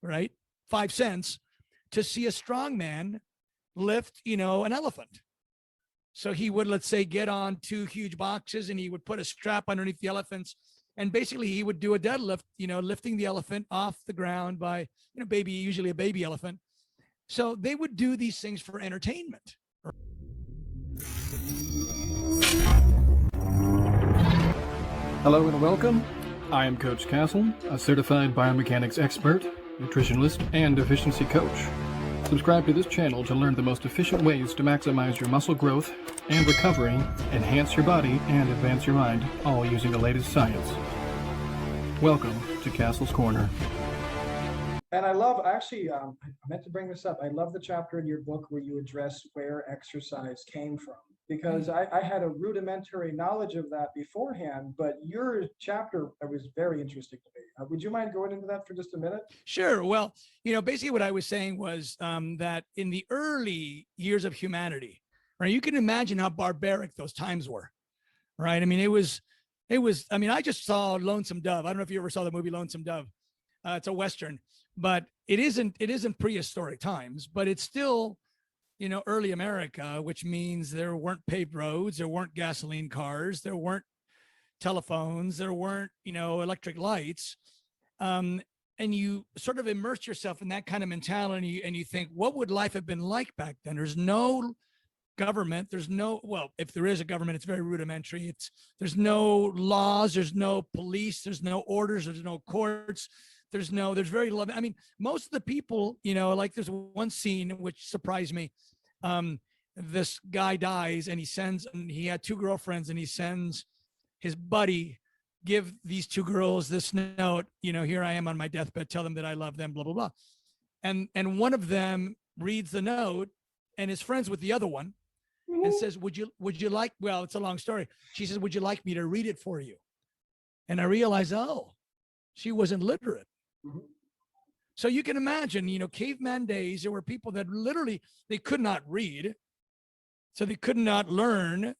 right? 5 cents to see a strong man lift, an elephant. So he would, let's say, get on 2 huge boxes and he would put a strap underneath the elephants. And basically he would do a deadlift, lifting the elephant off the ground by, usually a baby elephant. So they would do these things for entertainment. Hello and welcome. I am Coach Castle, a certified biomechanics expert, nutritionalist, and efficiency coach. Subscribe to this channel to learn the most efficient ways to maximize your muscle growth and recovery, enhance your body, and advance your mind, all using the latest science. Welcome to Castle's Corner. And I love, actually, I meant to bring this up. I love the chapter in your book where you address where exercise came from, because I had a rudimentary knowledge of that beforehand, but your chapter was very interesting to me. Would you mind going into that for just a minute? Sure. Well, basically what I was saying was that in the early years of humanity, right, you can imagine how barbaric those times were, right? I mean, I just saw Lonesome Dove. I don't know if you ever saw the movie Lonesome Dove. It's a Western, but it isn't prehistoric times, but it's still, early America, which means there weren't paved roads, there weren't gasoline cars, there weren't telephones, there weren't, electric lights. And you sort of immerse yourself in that kind of mentality and you think, what would life have been like back then? There's no government. Well, if there is a government, it's very rudimentary. There's no laws, there's no police, there's no orders, there's no courts. There's very little. I mean, most of the people, like there's one scene which surprised me. This guy dies and he had 2 girlfriends and he sends his buddy, give these 2 girls this note, here I am on my deathbed, tell them that I love them, blah, blah, blah. And one of them reads the note and is friends with the other one and says, would you like, well, it's a long story. She says, would you like me to read it for you? And I realized, she wasn't literate. So you can imagine, caveman days, there were people that literally, they could not read. So they could not learn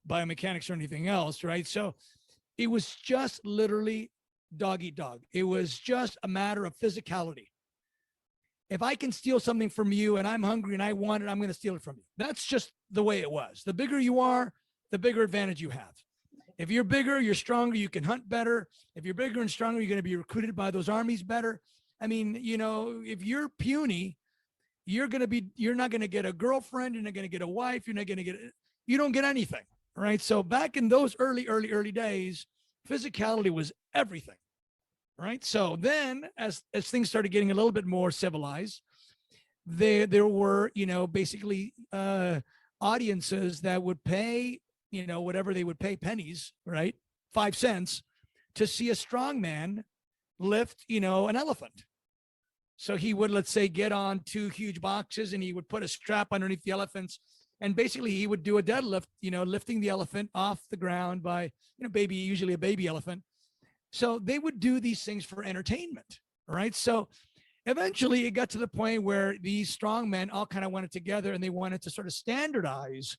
biomechanics or anything else, right? So it was just literally dog eat dog. It was just a matter of physicality. If I can steal something from you and I'm hungry and I want it, I'm going to steal it from you. That's just the way it was. The bigger you are, the bigger advantage you have. If you're bigger, you're stronger, you can hunt better. If you're bigger and stronger, you're going to be recruited by those armies better. I mean, if you're puny, you're not going to get a girlfriend, you're not going to get a wife, you don't get anything, right? So back in those early days, physicality was everything, right? So then as things started getting a little bit more civilized, there were, basically audiences that would pay, whatever they would pay, pennies, right? 5 cents to see a strong man lift, an elephant. So he would, let's say, get on 2 huge boxes and he would put a strap underneath the elephants. And basically he would do a deadlift, lifting the elephant off the ground by, usually a baby elephant. So they would do these things for entertainment, right? So eventually it got to the point where these strong men all kind of wanted together and they wanted to sort of standardize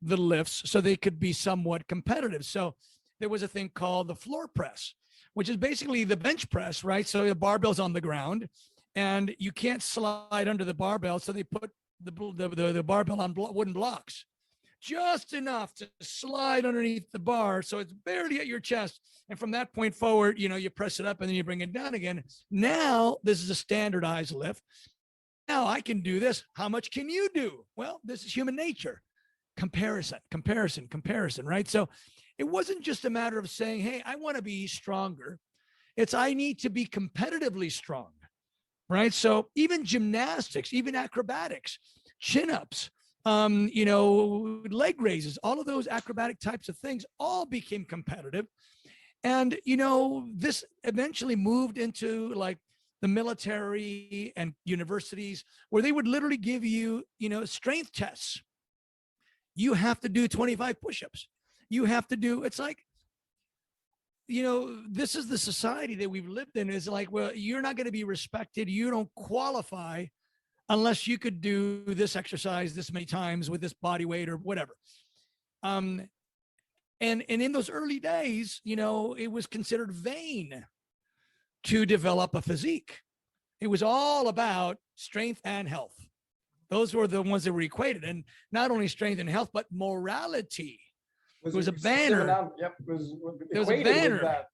the lifts so they could be somewhat competitive. So there was a thing called the floor press, which is basically the bench press, right? So the barbell's on the ground and you can't slide under the barbell. So they put the barbell on wooden blocks, just enough to slide underneath the bar. So it's barely at your chest. And from that point forward, you press it up and then you bring it down again. Now this is a standardized lift. Now I can do this. How much can you do? Well, this is human nature. Comparison, right? So it wasn't just a matter of saying, hey, I want to be stronger. It's I need to be competitively strong, right? So even gymnastics, even acrobatics, chin-ups, leg raises, all of those acrobatic types of things all became competitive. And, this eventually moved into like the military and universities where they would literally give you, strength tests. You have to do 25 push-ups. You have to do, it's like, this is the society that we've lived in. Is like, well, you're not going to be respected. You don't qualify unless you could do this exercise this many times with this body weight or whatever. And in those early days, it was considered vain to develop a physique. It was all about strength and health. Those were the ones that were equated, and not only strength and health, but morality. It was a banner. Yep, was There was a equated with banner, that.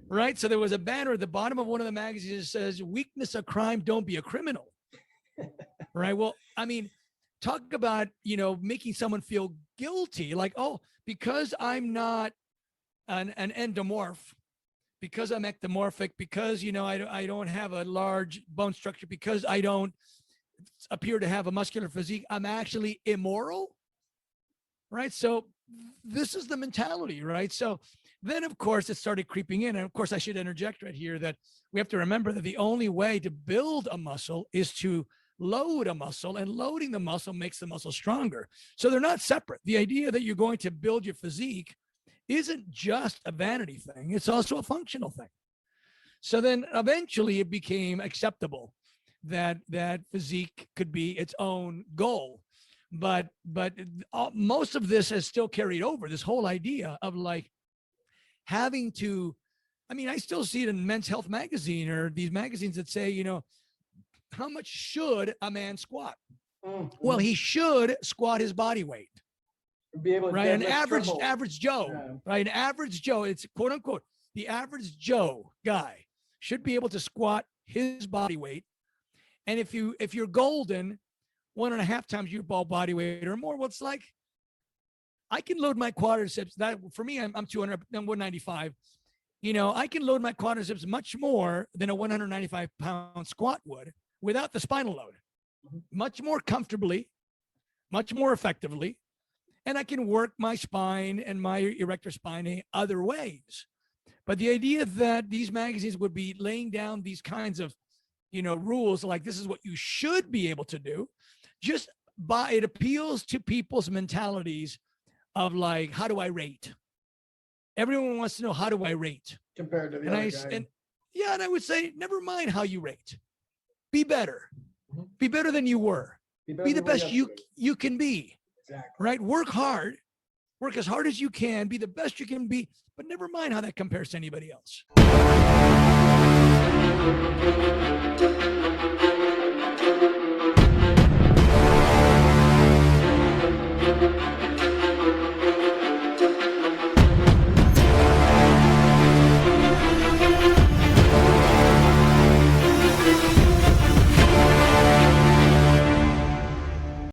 right? So there was a banner at the bottom of one of the magazines that says, "Weakness of crime, don't be a criminal." Right? Well, I mean, talk about, making someone feel guilty. Like, oh, because I'm not an endomorph, because I'm ectomorphic, because, I don't have a large bone structure, because I don't appear to have a muscular physique, I'm actually immoral. Right? So this is the mentality, right? So then, of course, it started creeping in. And of course, I should interject right here that we have to remember that the only way to build a muscle is to load a muscle, and loading the muscle makes the muscle stronger. So they're not separate. The idea that you're going to build your physique isn't just a vanity thing. It's also a functional thing. So then eventually it became acceptable that physique could be its own goal. But most of this has still carried over, this whole idea of like having to, I mean, I still see it in Men's Health magazine or these magazines that say, how much should a man squat? Well, he should squat his body weight. Be able to right? An average Joe, Yeah. right? An average Joe, it's quote unquote, the average Joe guy should be able to squat his body weight. And if you're golden, 1.5 times your body weight or more, well, it's like, I can load my quadriceps. That for me, I'm 200, I'm 195. I can load my quadriceps much more than a 195-pound squat would without the spinal load, much more comfortably, much more effectively. And I can work my spine and my erector spine in other ways. But the idea that these magazines would be laying down these kinds of, rules, like this is what you should be able to do, it appeals to people's mentalities of like, how do I rate? Everyone wants to know, how do I rate? Compared to the And other guy. and I would say, never mind how you rate. Be better. Be better than you were. Be the best you can be. Exactly. Right? Work hard. Work as hard as you can. Be the best you can be. But never mind how that compares to anybody else.